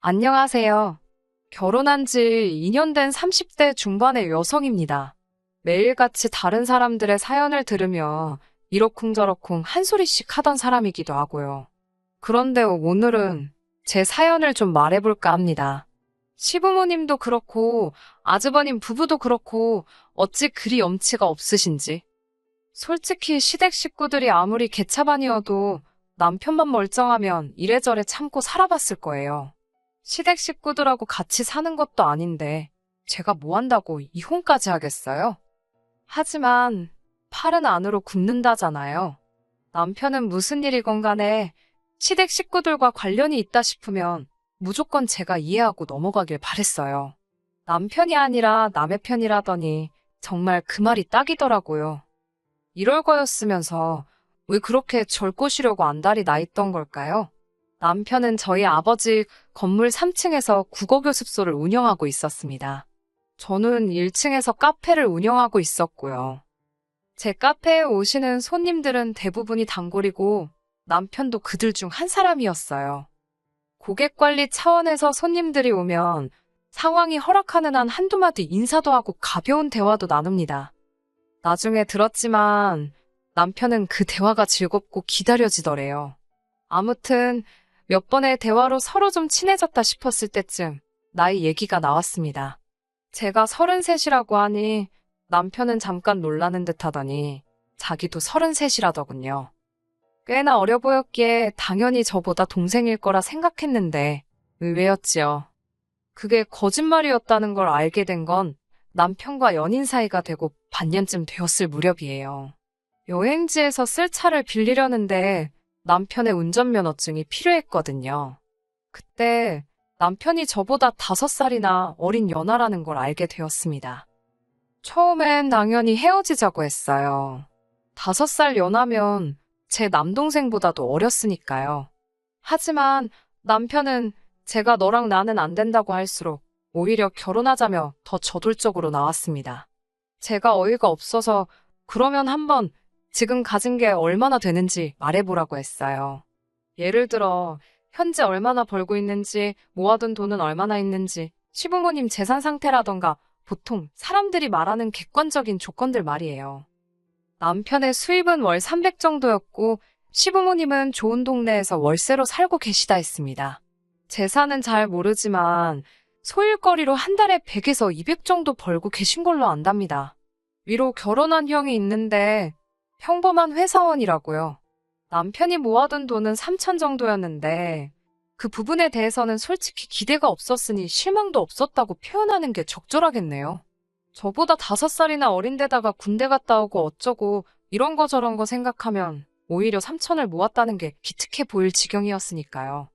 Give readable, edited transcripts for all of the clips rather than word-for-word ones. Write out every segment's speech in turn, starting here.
안녕하세요. 결혼한 지 2년 된 30대 중반의 여성입니다. 매일같이 다른 사람들의 사연을 들으며 이러쿵저러쿵 한 소리씩 하던 사람이기도 하고요. 그런데 오늘은 제 사연을 좀 말해볼까 합니다. 시부모님도 그렇고 아주버님 부부도 그렇고 어찌 그리 염치가 없으신지. 솔직히 시댁 식구들이 아무리 개차반이어도 남편만 멀쩡하면 이래저래 참고 살아봤을 거예요. 시댁 식구들하고 같이 사는 것도 아닌데 제가 뭐 한다고 이혼까지 하겠어요? 하지만 팔은 안으로 굽는다잖아요. 남편은 무슨 일이건 간에 시댁 식구들과 관련이 있다 싶으면 무조건 제가 이해하고 넘어가길 바랬어요. 남편이 아니라 남의 편이라더니 정말 그 말이 딱이더라고요. 이럴 거였으면서 왜 그렇게 절 꼬시려고 안달이 나 있던 걸까요? 남편은 저희 아버지 건물 3층에서 국어교습소를 운영하고 있었습니다. 저는 1층에서 카페를 운영하고 있었고요. 제 카페에 오시는 손님들은 대부분이 단골이고 남편도 그들 중 한 사람이었어요. 고객 관리 차원에서 손님들이 오면 상황이 허락하는 한 한두 마디 인사도 하고 가벼운 대화도 나눕니다. 나중에 들었지만 남편은 그 대화가 즐겁고 기다려지더래요. 아무튼 몇 번의 대화로 서로 좀 친해졌다 싶었을 때쯤 나이 얘기가 나왔습니다. 제가 33이라고 하니 남편은 잠깐 놀라는 듯 하더니 자기도 33이라더군요. 꽤나 어려 보였기에 당연히 저보다 동생일 거라 생각했는데 의외였지요. 그게 거짓말이었다는 걸 알게 된 건 남편과 연인 사이가 되고 반년쯤 되었을 무렵이에요. 여행지에서 쓸 차를 빌리려는데 남편의 운전면허증이 필요했거든요. 그때 남편이 저보다 5살이나 어린 연하라는 걸 알게 되었습니다. 처음엔 당연히 헤어지자고 했어요. 5살 연하면 제 남동생보다도 어렸으니까요. 하지만 남편은 제가 너랑 나는 안 된다고 할수록 오히려 결혼하자며 더 저돌적으로 나왔습니다. 제가 어이가 없어서 그러면 한번 지금 가진 게 얼마나 되는지 말해보라고 했어요. 예를 들어 현재 얼마나 벌고 있는지, 모아둔 돈은 얼마나 있는지, 시부모님 재산 상태라던가 보통 사람들이 말하는 객관적인 조건들 말이에요. 남편의 수입은 월 300 정도였고 시부모님은 좋은 동네에서 월세로 살고 계시다 했습니다. 재산은 잘 모르지만 소일거리로 한 달에 100에서 200 정도 벌고 계신 걸로 안답니다. 위로 결혼한 형이 있는데 평범한 회사원이라고요. 남편이 모아둔 돈은 3천 정도였는데 그 부분에 대해서는 솔직히 기대가 없었으니 실망도 없었다고 표현하는 게 적절하겠네요. 저보다 5살이나 어린데다가 군대 갔다 오고 어쩌고 이런 거 저런 거 생각하면 오히려 3천을 모았다는 게 기특해 보일 지경이었으니까요.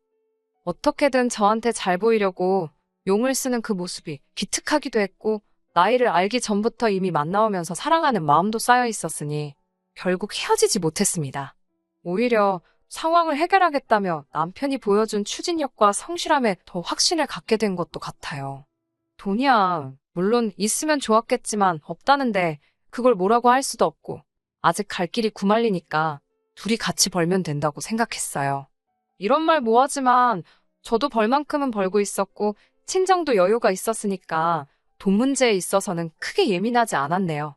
어떻게든 저한테 잘 보이려고 용을 쓰는 그 모습이 기특하기도 했고 나이를 알기 전부터 이미 만나오면서 사랑하는 마음도 쌓여 있었으니 결국 헤어지지 못했습니다. 오히려 상황을 해결하겠다며 남편이 보여준 추진력과 성실함에 더 확신을 갖게 된 것도 같아요. 돈이야 물론 있으면 좋았겠지만 없다는데 그걸 뭐라고 할 수도 없고 아직 갈 길이 구말리니까 둘이 같이 벌면 된다고 생각했어요. 이런 말 뭐하지만 저도 벌 만큼은 벌고 있었고 친정도 여유가 있었으니까 돈 문제에 있어서는 크게 예민하지 않았네요.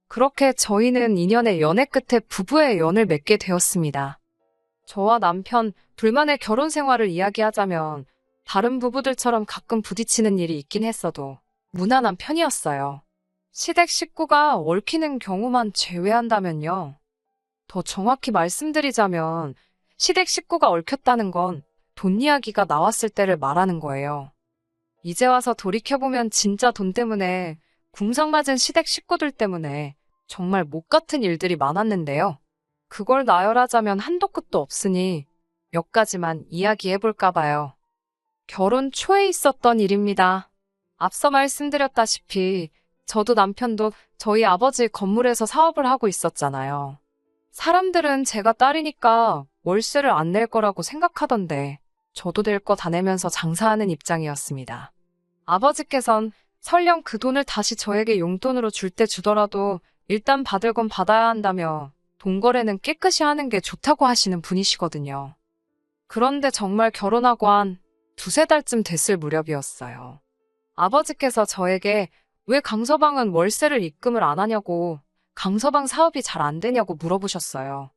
그렇게 저희는 2년의 연애 끝에 부부의 연을 맺게 되었습니다. 저와 남편 둘만의 결혼 생활을 이야기하자면 다른 부부들처럼 가끔 부딪히는 일이 있긴 했어도 무난한 편이었어요. 시댁 식구가 얽히는 경우만 제외한다면요. 더 정확히 말씀드리자면 시댁 식구가 얽혔다는 건 돈 이야기가 나왔을 때를 말하는 거예요. 이제 와서 돌이켜보면 진짜 돈 때문에 궁상맞은 시댁 식구들 때문에 정말 못 같은 일들이 많았는데요. 그걸 나열하자면 한도 끝도 없으니 몇 가지만 이야기해볼까 봐요. 결혼 초에 있었던 일입니다. 앞서 말씀드렸다시피 저도 남편도 저희 아버지 건물에서 사업을 하고 있었잖아요. 사람들은 제가 딸이니까 월세를 안 낼 거라고 생각하던데 저도 될 거 다 내면서 장사하는 입장이었습니다. 아버지께선 설령 그 돈을 다시 저에게 용돈으로 줄 때 주더라도 일단 받을 건 받아야 한다며 돈 거래는 깨끗이 하는 게 좋다고 하시는 분이시거든요. 그런데 정말 결혼하고 한 두세 달쯤 됐을 무렵이었어요. 아버지께서 저에게 왜 강서방은 월세를 입금을 안 하냐고, 강서방 사업이 잘 안 되냐고 물어보셨어요.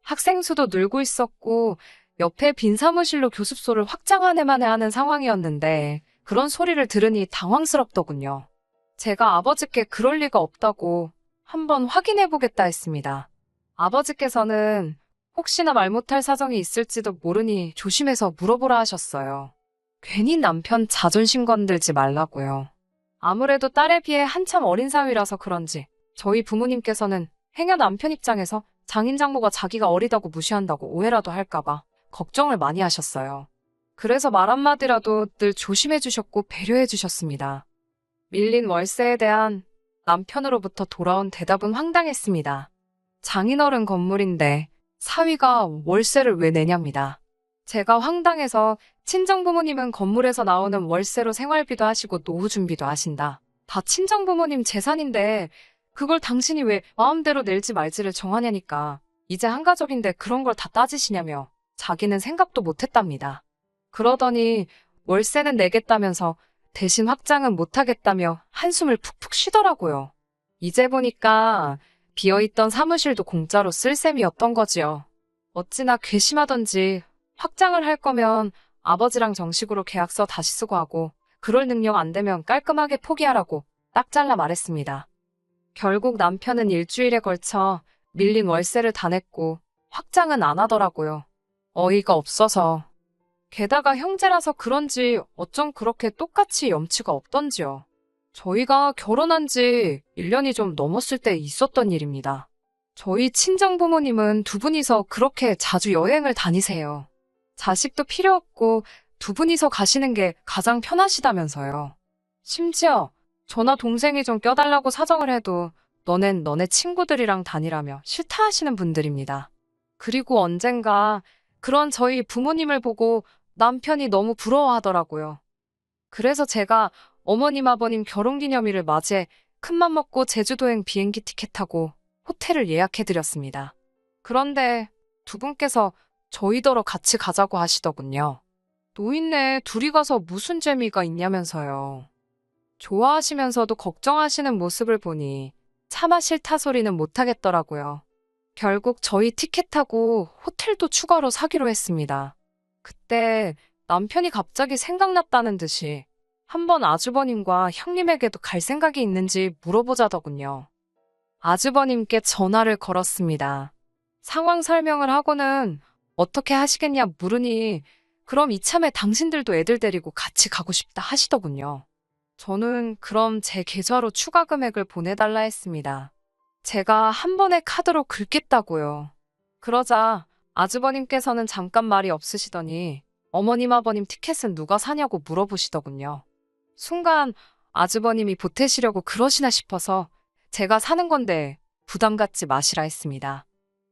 학생 수도 늘고 있었고 옆에 빈 사무실로 교습소를 확장하네 마네 하는 상황이었는데 그런 소리를 들으니 당황스럽더군요. 제가 아버지께 그럴 리가 없다고 한번 확인해보겠다 했습니다. 아버지께서는 혹시나 말 못할 사정이 있을지도 모르니 조심해서 물어보라 하셨어요. 괜히 남편 자존심 건들지 말라고요. 아무래도 딸에 비해 한참 어린 사위라서 그런지 저희 부모님께서는 행여 남편 입장에서 장인 장모가 자기가 어리다고 무시한다고 오해라도 할까봐 걱정을 많이 하셨어요. 그래서 말 한마디라도 늘 조심해 주셨고 배려해 주셨습니다. 밀린 월세에 대한 남편으로부터 돌아온 대답은 황당했습니다. 장인어른 건물인데 사위가 월세를 왜 내냐입니다. 제가 황당해서 친정부모님은 건물에서 나오는 월세로 생활비도 하시고 노후 준비도 하신다. 다 친정부모님 재산인데 그걸 당신이 왜 마음대로 낼지 말지를 정하냐니까. 이제 한가족인데 그런 걸 다 따지시냐며 자기는 생각도 못했답니다. 그러더니 월세는 내겠다면서 대신 확장은 못하겠다며 한숨을 푹푹 쉬더라고요. 이제 보니까 비어있던 사무실도 공짜로 쓸 셈이었던 거지요. 어찌나 괘씸하던지 확장을 할 거면 아버지랑 정식으로 계약서 다시 쓰고 하고 그럴 능력 안 되면 깔끔하게 포기하라고 딱 잘라 말했습니다. 결국 남편은 일주일에 걸쳐 밀린 월세를 다 냈고 확장은 안 하더라고요. 어이가 없어서. 게다가 형제라서 그런지 어쩜 그렇게 똑같이 염치가 없던지요. 저희가 결혼한 지 1년이 좀 넘었을 때 있었던 일입니다. 저희 친정부모님은 두 분이서 그렇게 자주 여행을 다니세요. 자식도 필요 없고 두 분이서 가시는 게 가장 편하시다면서요. 심지어 저나 동생이 좀 껴달라고 사정을 해도 너넨 너네 친구들이랑 다니라며 싫다 하시는 분들입니다. 그리고 언젠가 그런 저희 부모님을 보고 남편이 너무 부러워하더라고요. 그래서 제가 어머님 아버님 결혼기념일을 맞이해 큰맘 먹고 제주도행 비행기 티켓 타고 호텔을 예약해드렸습니다. 그런데 두 분께서 저희더러 같이 가자고 하시더군요. 노인네 둘이 가서 무슨 재미가 있냐면서요. 좋아하시면서도 걱정하시는 모습을 보니 차마 싫다 소리는 못하겠더라고요. 결국 저희 티켓 타고 호텔도 추가로 사기로 했습니다. 그때 남편이 갑자기 생각났다는 듯이 한번 아주버님과 형님에게도 갈 생각이 있는지 물어보자더군요. 아주버님께 전화를 걸었습니다. 상황 설명을 하고는 어떻게 하시겠냐 물으니 그럼 이참에 당신들도 애들 데리고 같이 가고 싶다 하시더군요. 저는 그럼 제 계좌로 추가 금액을 보내달라 했습니다. 제가 한 번에 카드로 긁겠다고요. 그러자 아주버님께서는 잠깐 말이 없으시더니 어머님 아버님 티켓은 누가 사냐고 물어보시더군요. 순간 아주버님이 보태시려고 그러시나 싶어서 제가 사는 건데 부담 갖지 마시라 했습니다.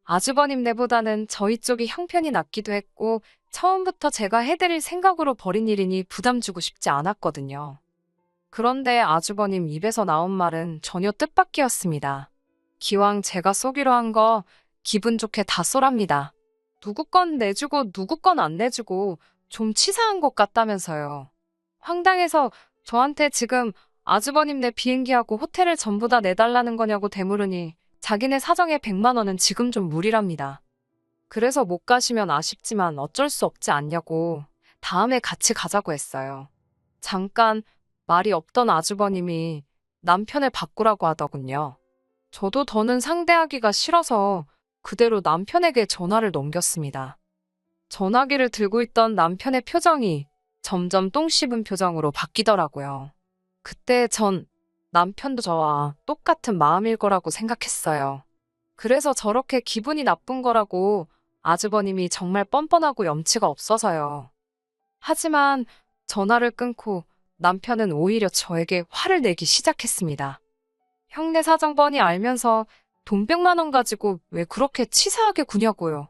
아주버님 내보다는 저희 쪽이 형편이 낫기도 했고 처음부터 제가 해드릴 생각으로 벌인 일이니 부담 주고 싶지 않았거든요. 그런데 아주버님 입에서 나온 말은 전혀 뜻밖이었습니다. 기왕 제가 쏘기로 한 거 기분 좋게 다 쏘랍니다. 누구 건 내주고 누구 건 안 내주고 좀 치사한 것 같다면서요. 황당해서 저한테 지금 아주버님 내 비행기하고 호텔을 전부 다 내달라는 거냐고 되물으니 자기네 사정에 100만 원은 지금 좀 무리랍니다. 그래서 못 가시면 아쉽지만 어쩔 수 없지 않냐고 다음에 같이 가자고 했어요. 잠깐 말이 없던 아주버님이 남편을 바꾸라고 하더군요. 저도 더는 상대하기가 싫어서 그대로 남편에게 전화를 넘겼습니다. 전화기를 들고 있던 남편의 표정이 점점 똥 씹은 표정으로 바뀌더라고요. 그때 전 남편도 저와 똑같은 마음일 거라고 생각했어요. 그래서 저렇게 기분이 나쁜 거라고 아주버님이 정말 뻔뻔하고 염치가 없어서요. 하지만 전화를 끊고 남편은 오히려 저에게 화를 내기 시작했습니다. 형네 사정 뻔히 알면서 돈 100만 원 가지고 왜 그렇게 치사하게 구냐고요.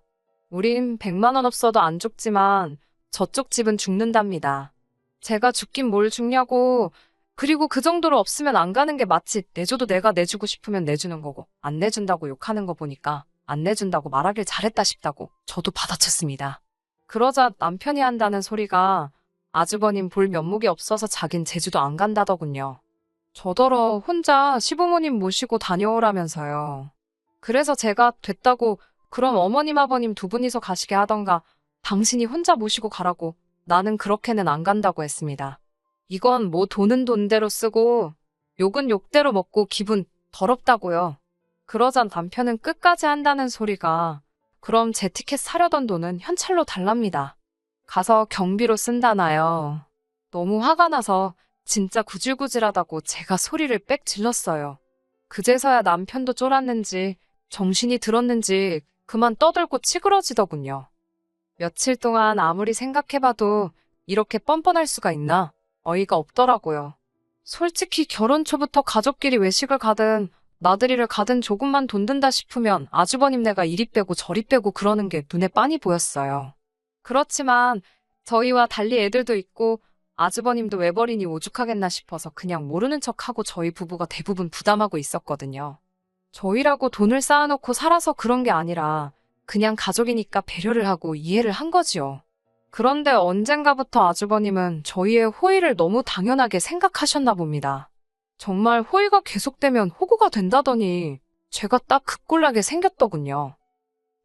우린 100만 원 없어도 안 죽지만 저쪽 집은 죽는답니다. 제가 죽긴 뭘 죽냐고. 그리고 그 정도로 없으면 안 가는 게 맞지. 내줘도 내가 내주고 싶으면 내주는 거고 안 내준다고 욕하는 거 보니까 안 내준다고 말하길 잘했다 싶다고 저도 받아쳤습니다. 그러자 남편이 한다는 소리가 아주버님 볼 면목이 없어서 자긴 제주도 안 간다더군요. 저더러 혼자 시부모님 모시고 다녀오라면서요. 그래서 제가 됐다고 그럼 어머님 아버님 두 분이서 가시게 하던가 당신이 혼자 모시고 가라고 나는 그렇게는 안 간다고 했습니다. 이건 뭐 돈은 돈대로 쓰고 욕은 욕대로 먹고 기분 더럽다고요. 그러자 남편은 끝까지 한다는 소리가 그럼 제 티켓 사려던 돈은 현찰로 달랍니다. 가서 경비로 쓴다나요. 너무 화가 나서 진짜 구질구질하다고 제가 소리를 빽 질렀어요. 그제서야 남편도 쫄았는지 정신이 들었는지 그만 떠들고 치그러지더군요. 며칠 동안 아무리 생각해봐도 이렇게 뻔뻔할 수가 있나 어이가 없더라고요. 솔직히 결혼 초부터 가족끼리 외식을 가든 나들이를 가든 조금만 돈 든다 싶으면 아주버님네가 이리 빼고 저리 빼고 그러는 게 눈에 빤히 보였어요. 그렇지만 저희와 달리 애들도 있고 아주버님도 외벌이니 오죽하겠나 싶어서 그냥 모르는 척하고 저희 부부가 대부분 부담하고 있었거든요. 저희라고 돈을 쌓아놓고 살아서 그런 게 아니라 그냥 가족이니까 배려를 하고 이해를 한 거지요. 그런데 언젠가부터 아주버님은 저희의 호의를 너무 당연하게 생각하셨나 봅니다. 정말 호의가 계속되면 호구가 된다더니 제가 딱 그 꼴나게 생겼더군요.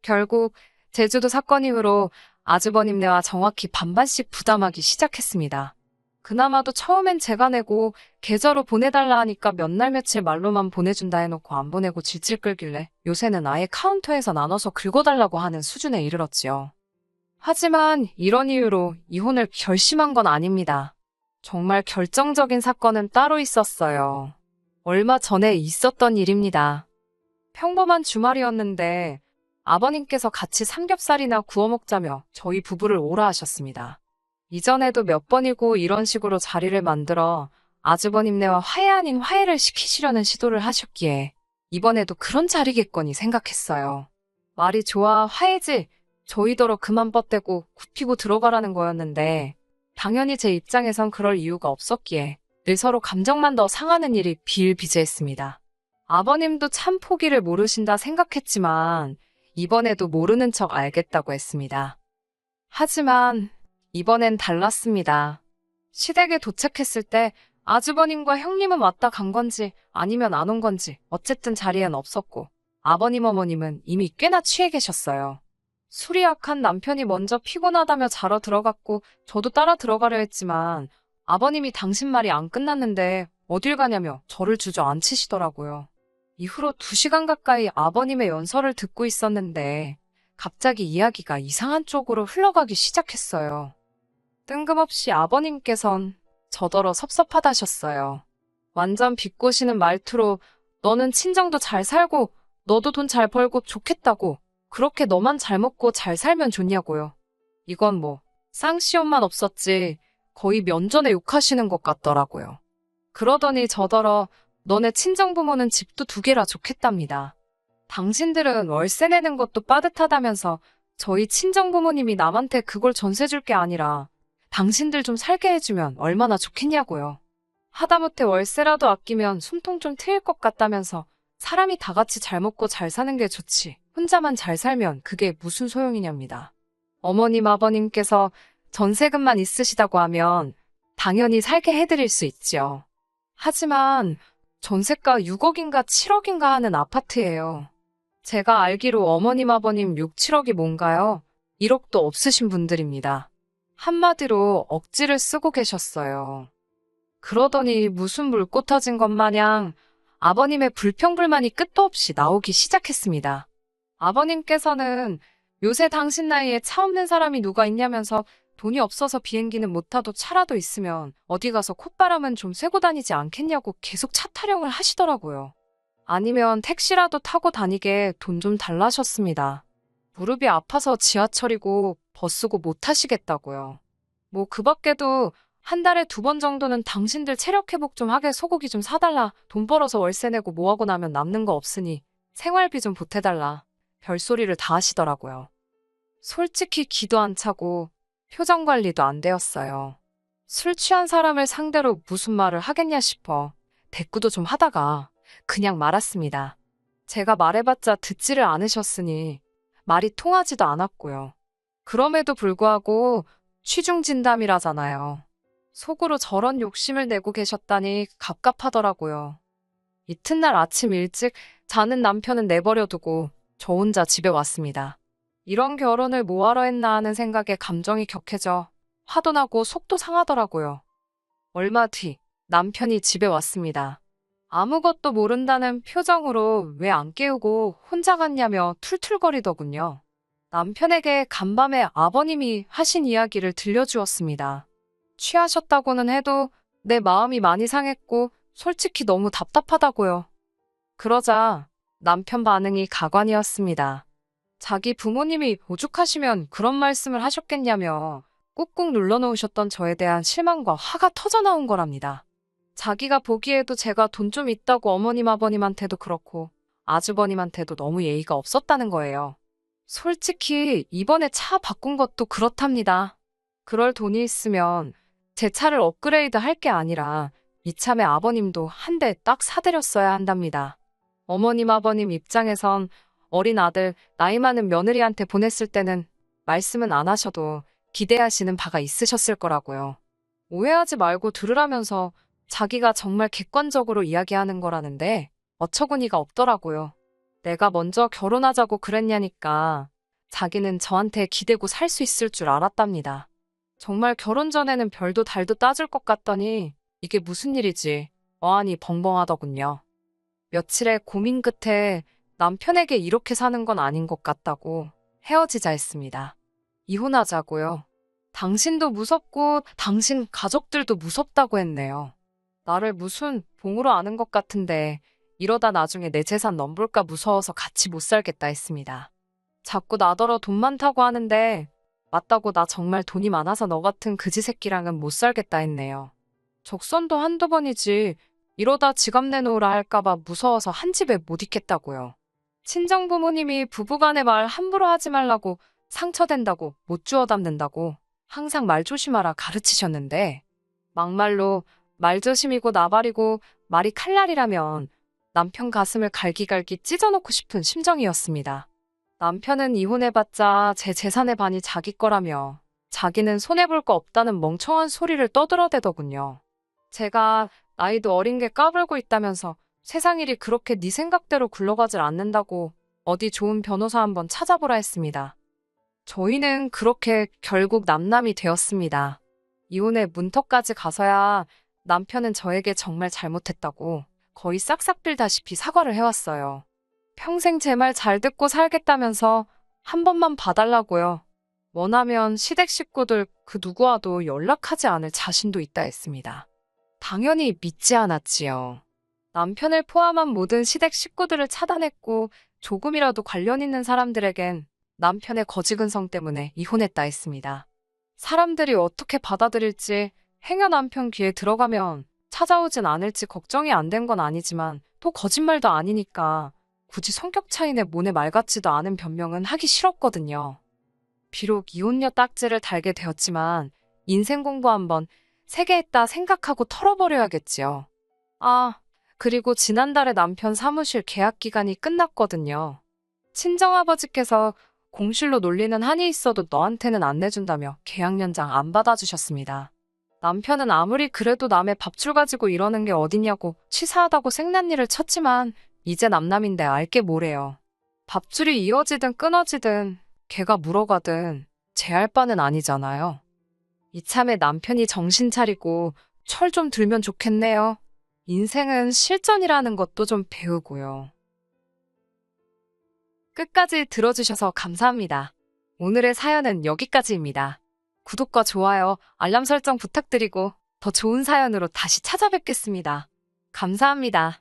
결국 제주도 사건 이후로 아주버님네와 정확히 반반씩 부담하기 시작했습니다. 그나마도 처음엔 제가 내고 계좌로 보내달라 하니까 몇 날 며칠 말로만 보내준다 해놓고 안 보내고 질질 끌길래 요새는 아예 카운터에서 나눠서 긁어달라고 하는 수준에 이르렀지요. 하지만 이런 이유로 이혼을 결심한 건 아닙니다. 정말 결정적인 사건은 따로 있었어요. 얼마 전에 있었던 일입니다. 평범한 주말이었는데 아버님께서 같이 삼겹살이나 구워 먹자며 저희 부부를 오라 하셨습니다. 이전에도 몇 번이고 이런 식으로 자리를 만들어 아주버님네와 화해 아닌 화해를 시키시려는 시도를 하셨기에 이번에도 그런 자리겠거니 생각했어요. 말이 좋아 화해지 저희더러 그만 뻗대고 굽히고 들어가라는 거였는데 당연히 제 입장에선 그럴 이유가 없었기에 늘 서로 감정만 더 상하는 일이 비일비재했습니다. 아버님도 참 포기를 모르신다 생각했지만 이번에도 모르는 척 알겠다고 했습니다. 하지만 이번엔 달랐습니다. 시댁에 도착했을 때 아주버님과 형님은 왔다 간 건지 아니면 안 온 건지 어쨌든 자리엔 없었고 아버님 어머님은 이미 꽤나 취해 계셨어요. 술이 약한 남편이 먼저 피곤하다며 자러 들어갔고 저도 따라 들어가려 했지만 아버님이 당신 말이 안 끝났는데 어딜 가냐며 저를 주저앉히시더라고요. 이후로 2시간 가까이 아버님의 연설을 듣고 있었는데 갑자기 이야기가 이상한 쪽으로 흘러가기 시작했어요. 뜬금없이 아버님께선 저더러 섭섭하다셨어요. 완전 비꼬시는 말투로 너는 친정도 잘 살고 너도 돈 잘 벌고 좋겠다고 그렇게 너만 잘 먹고 잘 살면 좋냐고요. 이건 뭐 쌍시옷만 없었지 거의 면전에 욕하시는 것 같더라고요. 그러더니 저더러 너네 친정부모는 집도 2개라 좋겠답니다. 당신들은 월세 내는 것도 빠듯하다면서 저희 친정부모님이 남한테 그걸 전세 줄 게 아니라 당신들 좀 살게 해주면 얼마나 좋겠냐고요. 하다못해 월세라도 아끼면 숨통 좀 트일 것 같다면서 사람이 다 같이 잘 먹고 잘 사는 게 좋지 혼자만 잘 살면 그게 무슨 소용이냐입니다. 어머님 아버님께서 전세금만 있으시다고 하면 당연히 살게 해드릴 수 있지요. 하지만 전세가 6억인가 7억인가 하는 아파트예요. 제가 알기로 어머님 아버님 6, 7억이 뭔가요? 1억도 없으신 분들입니다. 한마디로 억지를 쓰고 계셨어요. 그러더니 무슨 물꽃 터진 것 마냥 아버님의 불평불만이 끝도 없이 나오기 시작했습니다. 아버님께서는 요새 당신 나이에 차 없는 사람이 누가 있냐면서 돈이 없어서 비행기는 못 타도 차라도 있으면 어디 가서 콧바람은 좀 쐬고 다니지 않겠냐고 계속 차 타령을 하시더라고요. 아니면 택시라도 타고 다니게 돈 좀 달라셨습니다. 무릎이 아파서 지하철이고 버스고 못 타시겠다고요. 뭐 그 밖에도 한 달에 2번 정도는 당신들 체력 회복 좀 하게 소고기 좀 사달라. 돈 벌어서 월세 내고 뭐하고 나면 남는 거 없으니 생활비 좀 보태달라. 별소리를 다 하시더라고요. 솔직히 기도 안 차고 표정 관리도 안 되었어요. 술 취한 사람을 상대로 무슨 말을 하겠냐 싶어 대꾸도 좀 하다가 그냥 말았습니다. 제가 말해봤자 듣지를 않으셨으니 말이 통하지도 않았고요. 그럼에도 불구하고 취중 진담이라잖아요. 속으로 저런 욕심을 내고 계셨다니 갑갑하더라고요. 이튿날 아침 일찍 자는 남편은 내버려두고 저 혼자 집에 왔습니다. 이런 결혼을 뭐하러 했나 하는 생각에 감정이 격해져 화도 나고 속도 상하더라고요. 얼마 뒤 남편이 집에 왔습니다. 아무것도 모른다는 표정으로 왜 안 깨우고 혼자 갔냐며 툴툴거리더군요. 남편에게 간밤에 아버님이 하신 이야기를 들려주었습니다. 취하셨다고는 해도 내 마음이 많이 상했고 솔직히 너무 답답하다고요. 그러자 남편 반응이 가관이었습니다. 자기 부모님이 오죽하시면 그런 말씀을 하셨겠냐며 꾹꾹 눌러놓으셨던 저에 대한 실망과 화가 터져나온 거랍니다. 자기가 보기에도 제가 돈 좀 있다고 어머님 아버님한테도 그렇고 아주버님한테도 너무 예의가 없었다는 거예요. 솔직히 이번에 차 바꾼 것도 그렇답니다. 그럴 돈이 있으면 제 차를 업그레이드 할 게 아니라 이참에 아버님도 한 대 딱 사드렸어야 한답니다. 어머님 아버님 입장에선 어린 아들 나이 많은 며느리한테 보냈을 때는 말씀은 안 하셔도 기대하시는 바가 있으셨을 거라고요. 오해하지 말고 들으라면서 자기가 정말 객관적으로 이야기하는 거라는데 어처구니가 없더라고요. 내가 먼저 결혼하자고 그랬냐니까 자기는 저한테 기대고 살 수 있을 줄 알았답니다. 정말 결혼 전에는 별도 달도 따질 것 같더니 이게 무슨 일이지 어안이 벙벙하더군요. 며칠의 고민 끝에 남편에게 이렇게 사는 건 아닌 것 같다고 헤어지자 했습니다. 이혼하자고요. 당신도 무섭고 당신 가족들도 무섭다고 했네요. 나를 무슨 봉으로 아는 것 같은데 이러다 나중에 내 재산 넘볼까 무서워서 같이 못 살겠다 했습니다. 자꾸 나더러 돈 많다고 하는데 맞다고 나 정말 돈이 많아서 너 같은 그지 새끼랑은 못 살겠다 했네요. 적선도 한두 번이지 이러다 지갑 내놓으라 할까봐 무서워서 한 집에 못 있겠다고요. 친정부모님이 부부간의 말 함부로 하지 말라고 상처된다고 못 주워 담는다고 항상 말 조심하라 가르치셨는데 막말로 말조심이고 나발이고 말이 칼날이라면 남편 가슴을 갈기갈기 찢어놓고 싶은 심정이었습니다. 남편은 이혼해봤자 제 재산의 반이 자기 거라며 자기는 손해볼 거 없다는 멍청한 소리를 떠들어대더군요. 제가 나이도 어린 게 까불고 있다면서 세상 일이 그렇게 네 생각대로 굴러가질 않는다고 어디 좋은 변호사 한번 찾아보라 했습니다. 저희는 그렇게 결국 남남이 되었습니다. 이혼의 문턱까지 가서야 남편은 저에게 정말 잘못했다고 거의 싹싹 빌다시피 사과를 해왔어요. 평생 제 말 잘 듣고 살겠다면서 한 번만 봐달라고요. 원하면 시댁 식구들 그 누구와도 연락하지 않을 자신도 있다 했습니다. 당연히 믿지 않았지요. 남편을 포함한 모든 시댁 식구들을 차단했고 조금이라도 관련 있는 사람들에겐 남편의 거지근성 때문에 이혼했다 했습니다. 사람들이 어떻게 받아들일지 행여 남편 귀에 들어가면 찾아오진 않을지 걱정이 안 된 건 아니지만 또 거짓말도 아니니까 굳이 성격 차이내 모네 말 같지도 않은 변명은 하기 싫었거든요. 비록 이혼녀 딱지를 달게 되었지만 인생 공부 한번 세게 했다 생각하고 털어버려야겠지요. 아, 그리고 지난달에 남편 사무실 계약 기간이 끝났거든요. 친정아버지께서 공실로 놀리는 한이 있어도 너한테는 안 내준다며 계약 연장 안 받아주셨습니다. 남편은 아무리 그래도 남의 밥줄 가지고 이러는 게 어딨냐고 치사하다고 생난리를 쳤지만 이제 남남인데 알게 뭐래요. 밥줄이 이어지든 끊어지든 걔가 물어가든 제 할 바는 아니잖아요. 이참에 남편이 정신 차리고 철 좀 들면 좋겠네요. 인생은 실전이라는 것도 좀 배우고요. 끝까지 들어주셔서 감사합니다. 오늘의 사연은 여기까지입니다. 구독과 좋아요, 알람 설정 부탁드리고 더 좋은 사연으로 다시 찾아뵙겠습니다. 감사합니다.